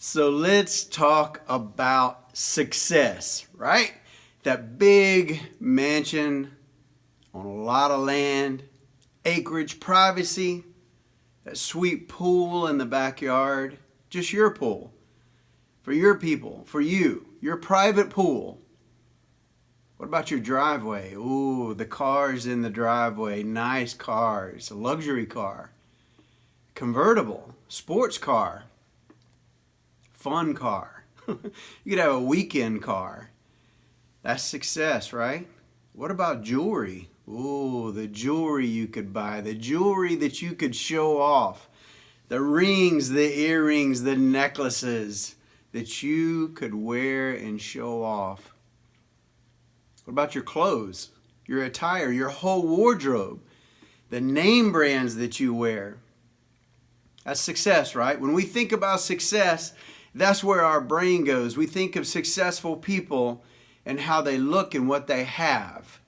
So let's talk about success, right? That big mansion on a lot of land, acreage, privacy, that sweet pool in the backyard, just your pool, for your people, for you, your private pool. What about your driveway? Ooh, the cars in the driveway, nice cars, a luxury car, convertible, sports car, fun car. You could have a weekend car. That's success, right? What about jewelry? Ooh, the jewelry you could buy, the jewelry that you could show off, the rings, the earrings, the necklaces that you could wear and show off. What about your clothes, your attire, your whole wardrobe, the name brands that you wear? That's success, right? When we think about success, that's where our brain goes. We think of successful people and how they look and what they have.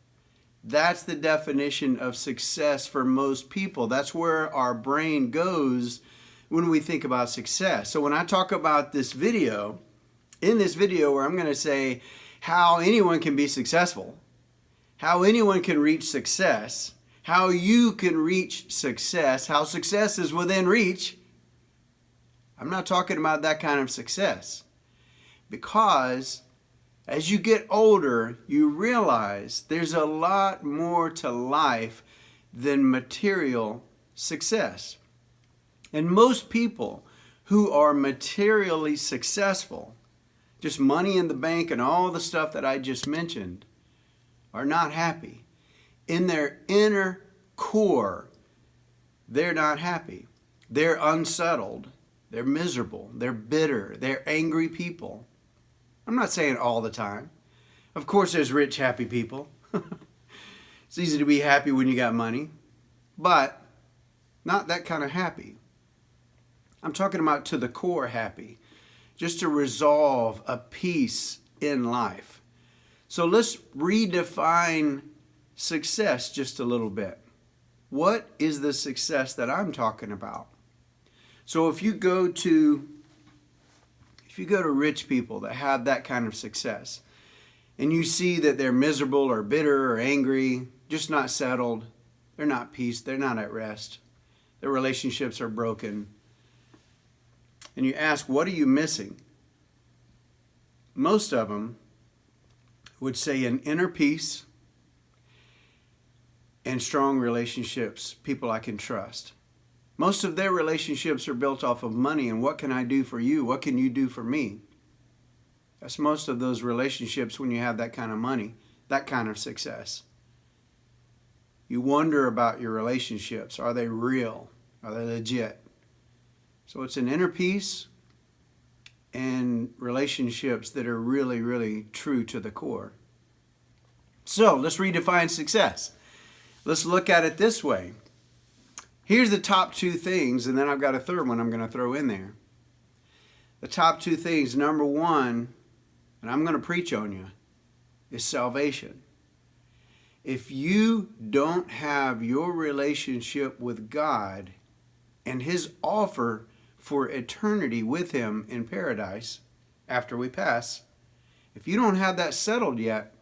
That's the definition of success for most people. That's where our brain goes when we think about success. So when I talk about this video, in this video where I'm going to say how anyone can be successful, how anyone can reach success, how you can reach success, how success is within reach, I'm not talking about that kind of success. Because as you get older, you realize there's a lot more to life than material success. And most people who are materially successful, just money in the bank and all the stuff that I just mentioned, are not happy. In their inner core, they're not happy. They're unsettled. They're miserable. They're bitter. They're angry people. I'm not saying all the time. Of course, there's rich, happy people. It's easy to be happy when you got money, but not that kind of happy. I'm talking about to the core happy, just to resolve a peace in life. So let's redefine success just a little bit. What is the success that I'm talking about? So if you go to rich people that have that kind of success, and you see that they're miserable or bitter or angry, just not settled, they're not at peace, they're not at rest, their relationships are broken, and you ask, what are you missing? Most of them would say an inner peace and strong relationships, people I can trust. Most of their relationships are built off of money and what can I do for you? What can you do for me? That's most of those relationships when you have that kind of money, that kind of success. You wonder about your relationships. Are they real? Are they legit? So it's an inner peace and relationships that are really, really true to the core. So let's redefine success. Let's look at it this way. Here's the top two things, and then I've got a third one I'm going to throw in there. The top two things, number one, and I'm going to preach on you, is salvation. If you don't have your relationship with God and His offer for eternity with Him in paradise after we pass, if you don't have that settled yet,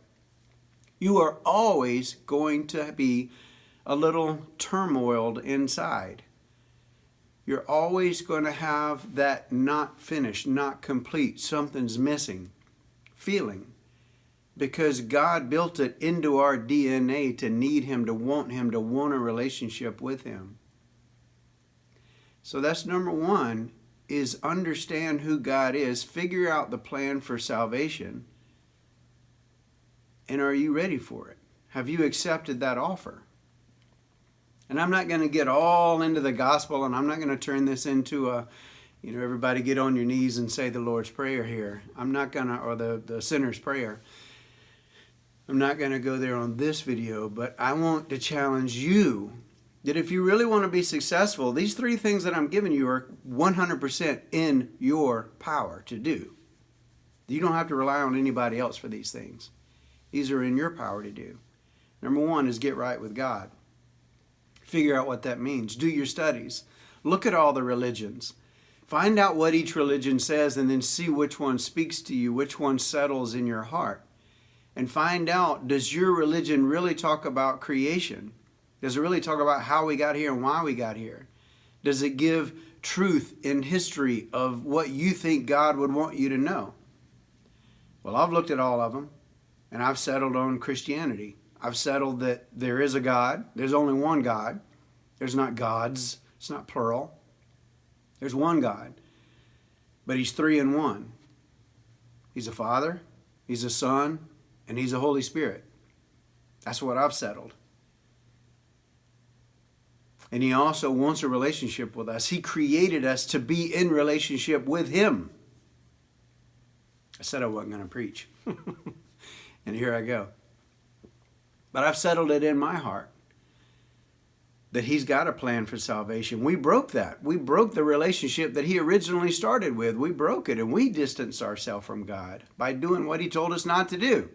you are always going to be a little turmoiled inside. You're always going to have that not finished, not complete, something's missing feeling. Because God built it into our DNA to need Him, to want a relationship with Him. So that's number one, is understand who God is, figure out the plan for salvation, and are you ready for it? Have you accepted that offer? And I'm not going to get all into the gospel, and I'm not going to turn this into a, everybody get on your knees and say the Lord's Prayer here. I'm not going to, or the sinner's prayer. I'm not going to go there on this video, but I want to challenge you that if you really want to be successful, these three things that I'm giving you are 100% in your power to do. You don't have to rely on anybody else for these things. These are in your power to do. Number one is get right with God. Figure out what that means. Do your studies. Look at all the religions. Find out what each religion says and then see which one speaks to you, which one settles in your heart. And find out, does your religion really talk about creation? Does it really talk about how we got here and why we got here? Does it give truth in history of what you think God would want you to know? Well, I've looked at all of them, and I've settled on Christianity. I've settled that there is a God. There's only one God. There's not gods. It's not plural. There's one God, but he's three in one. He's a Father, he's a Son, and he's a Holy Spirit. That's what I've settled. And he also wants a relationship with us. He created us to be in relationship with him. I said I wasn't going to preach. And here I go. But I've settled it in my heart that he's got a plan for salvation. We broke that. We broke the relationship that he originally started with. We broke it, and we distanced ourselves from God by doing what he told us not to do.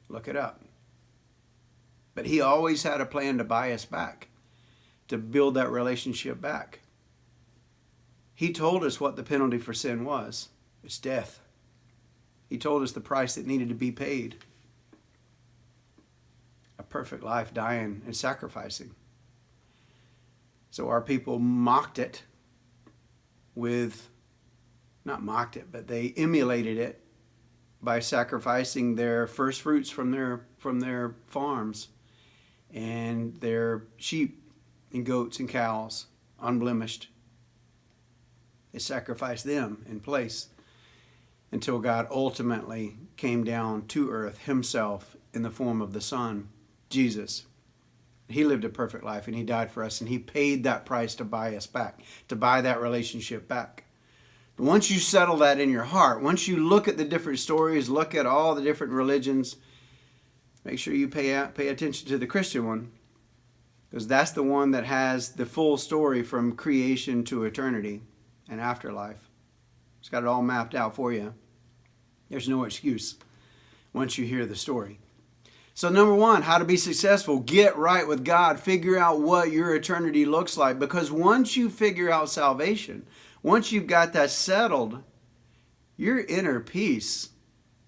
Look it up. But he always had a plan to buy us back, to build that relationship back. He told us what the penalty for sin was. It's death. He told us the price that needed to be paid. A perfect life, dying and sacrificing. So our people mocked it not mocked it, but they emulated it by sacrificing their first fruits from their farms and their sheep and goats and cows, unblemished. They sacrificed them in place until God ultimately came down to earth himself in the form of the Son, Jesus. He lived a perfect life, and he died for us, and he paid that price to buy us back, to buy that relationship back. Once you settle that in your heart, once you look at the different stories, look at all the different religions, make sure you pay attention to the Christian one, because that's the one that has the full story from creation to eternity and afterlife. It's got it all mapped out for you. There's no excuse once you hear the story. So number one, how to be successful, get right with God. Figure out what your eternity looks like. Because once you figure out salvation, once you've got that settled, your inner peace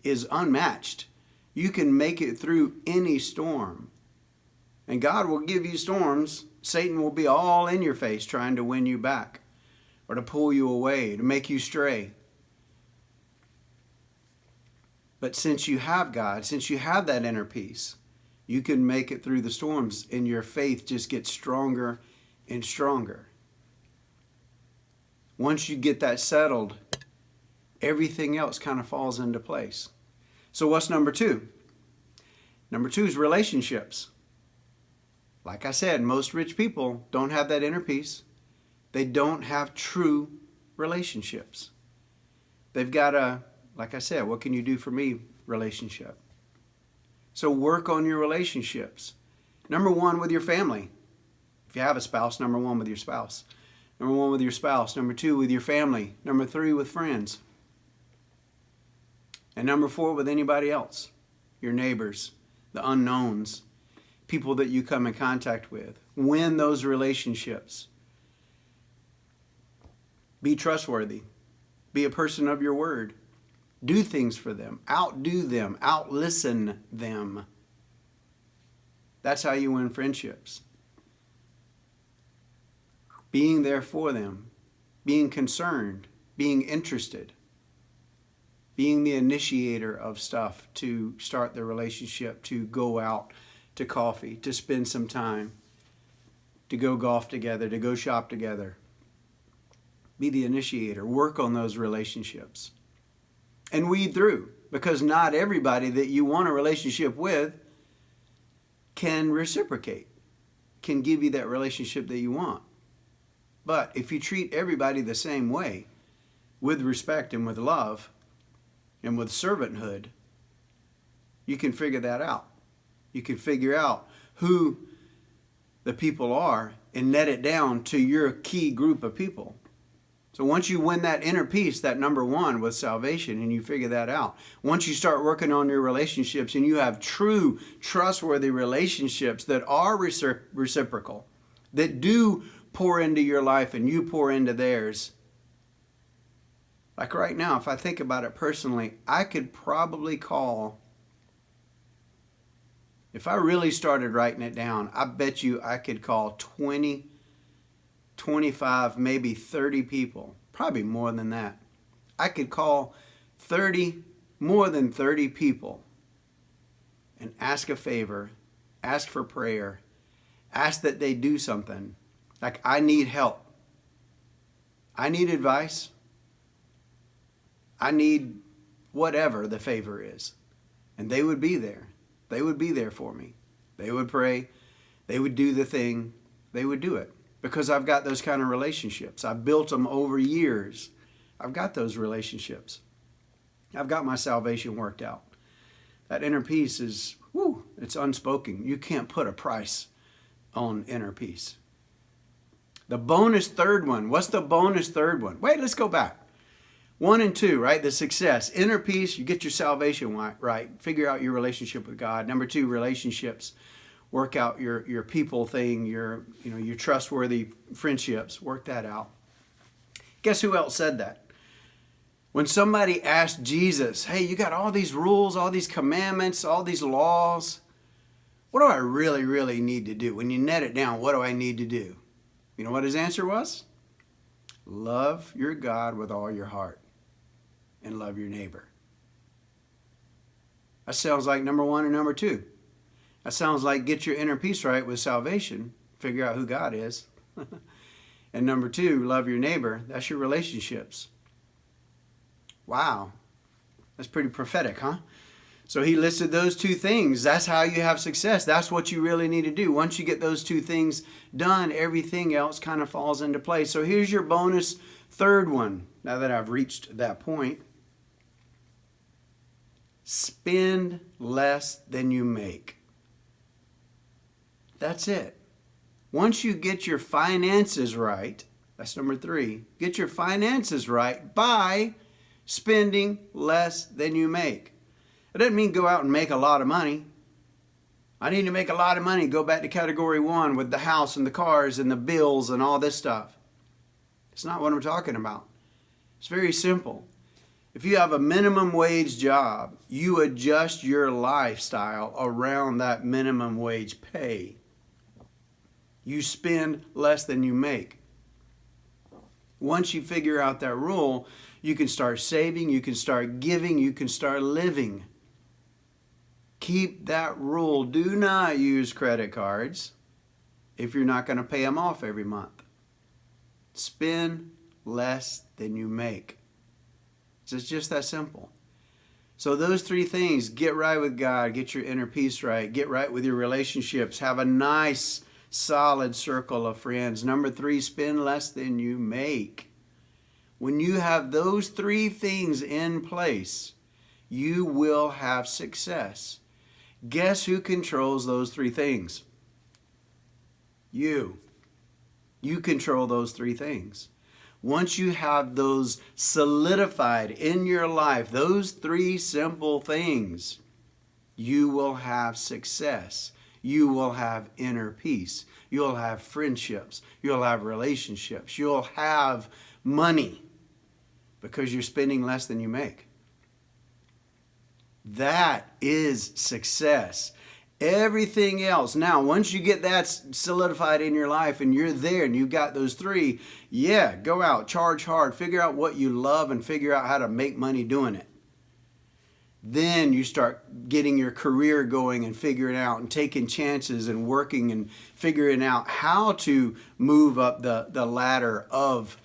is unmatched. You can make it through any storm. And God will give you storms. Satan will be all in your face trying to win you back or to pull you away, to make you stray. But since you have God, since you have that inner peace, you can make it through the storms, and your faith just gets stronger and stronger. Once you get that settled, everything else kind of falls into place. So what's number two? Number two is relationships. Like I said, most rich people don't have that inner peace. They don't have true relationships. They've got a, like I said, what can you do for me relationship. So work on your relationships. Number one, with your family. If you have a spouse, number one, with your spouse. Number one, with your spouse. Number two, with your family. Number three, with friends. And number four, with anybody else. Your neighbors, the unknowns, people that you come in contact with. Win those relationships. Be trustworthy. Be a person of your word. Do things for them. Outdo them. Outlisten them. That's how you win friendships. Being there for them. Being concerned. Being interested. Being the initiator of stuff to start the relationship, to go out to coffee, to spend some time, to go golf together, to go shop together. Be the initiator. Work on those relationships. And weed through, because not everybody that you want a relationship with can reciprocate, can give you that relationship that you want. But if you treat everybody the same way, with respect and with love and with servanthood, you can figure that out. You can figure out who the people are and net it down to your key group of people. So once you win that inner peace, that number one with salvation, and you figure that out, once you start working on your relationships and you have true, trustworthy relationships that are reciprocal, that do pour into your life and you pour into theirs, Like right now, if I think about it personally, I could probably call, if I really started writing it down, I bet you I could call 20, 25, maybe 30 people, probably more than that. I could call more than 30 people and ask a favor, ask for prayer, ask that they do something. Like, I need help. I need advice. I need whatever the favor is. And they would be there. They would be there for me. They would pray. They would do the thing. They would do it. Because I've got those kind of relationships. I've built them over years. I've got those relationships. I've got my salvation worked out. That inner peace is, it's unspoken. You can't put a price on inner peace. The bonus third one. What's the bonus third one? Wait, let's go back. 1 and 2, right? The success. Inner peace, you get your salvation right. Figure out your relationship with God. Number 2, relationships. Work out your people thing, your trustworthy friendships. Work that out. Guess who else said that? When somebody asked Jesus, hey, you got all these rules, all these commandments, all these laws. What do I really, really need to do? When you net it down, what do I need to do? You know what his answer was? Love your God with all your heart and love your neighbor. That sounds like number 1 and number 2. That sounds like get your inner peace right with salvation. Figure out who God is. And number 2, love your neighbor. That's your relationships. Wow. That's pretty prophetic, huh? So he listed those 2 things. That's how you have success. That's what you really need to do. Once you get those 2 things done, everything else kind of falls into place. So here's your bonus third one, now that I've reached that point. Spend less than you make. That's it. Once you get your finances right, that's number 3, get your finances right by spending less than you make. It doesn't mean go out and make a lot of money. I need to make a lot of money. Go back to category 1 with the house and the cars and the bills and all this stuff. It's not what I'm talking about. It's very simple. If you have a minimum wage job, you adjust your lifestyle around that minimum wage pay. You spend less than you make. Once you figure out that rule, you can start saving, you can start giving, you can start living. Keep that rule. Do not use credit cards if you're not going to pay them off every month. Spend less than you make. It's just that simple. So those 3 things, get right with God, get your inner peace right, get right with your relationships, have a nice, solid circle of friends. Number 3, spend less than you make. When you have those 3 things in place, you will have success. Guess who controls those 3 things? You. You control those 3 things. Once you have those solidified in your life, those 3 simple things, you will have success. You will have inner peace. You'll have friendships. You'll have relationships. You'll have money because you're spending less than you make. That is success. Everything else. Now, once you get that solidified in your life and you're there and you've got those 3, go out, charge hard, figure out what you love and figure out how to make money doing it. Then you start getting your career going and figuring out and taking chances and working and figuring out how to move up the ladder of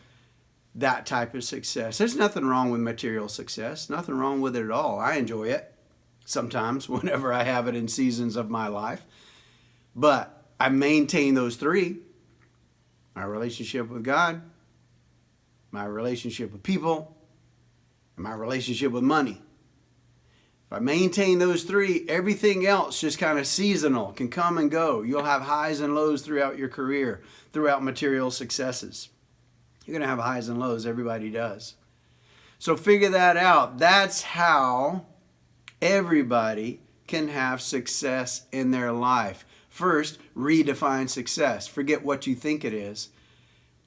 that type of success. There's nothing wrong with material success. Nothing wrong with it at all. I enjoy it sometimes whenever I have it in seasons of my life. But I maintain those 3. My relationship with God, my relationship with people, and my relationship with money. If I maintain those 3, everything else just kind of seasonal, can come and go. You'll have highs and lows throughout your career, throughout material successes. You're going to have highs and lows. Everybody does. So figure that out. That's how everybody can have success in their life. First, redefine success. Forget what you think it is.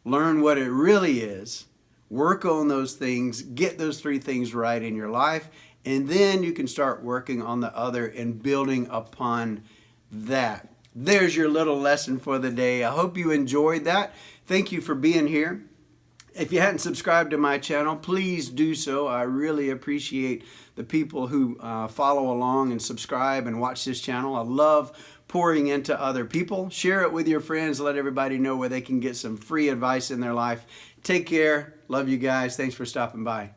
Learn what it really is. Work on those things, get those 3 things right in your life, and then you can start working on the other and building upon that. There's your little lesson for the day. I hope you enjoyed that. Thank you for being here. If you hadn't subscribed to my channel, please do so. I really appreciate the people who follow along and subscribe and watch this channel. I love pouring into other people. Share it with your friends. Let everybody know where they can get some free advice in their life. Take care. Love you guys. Thanks for stopping by.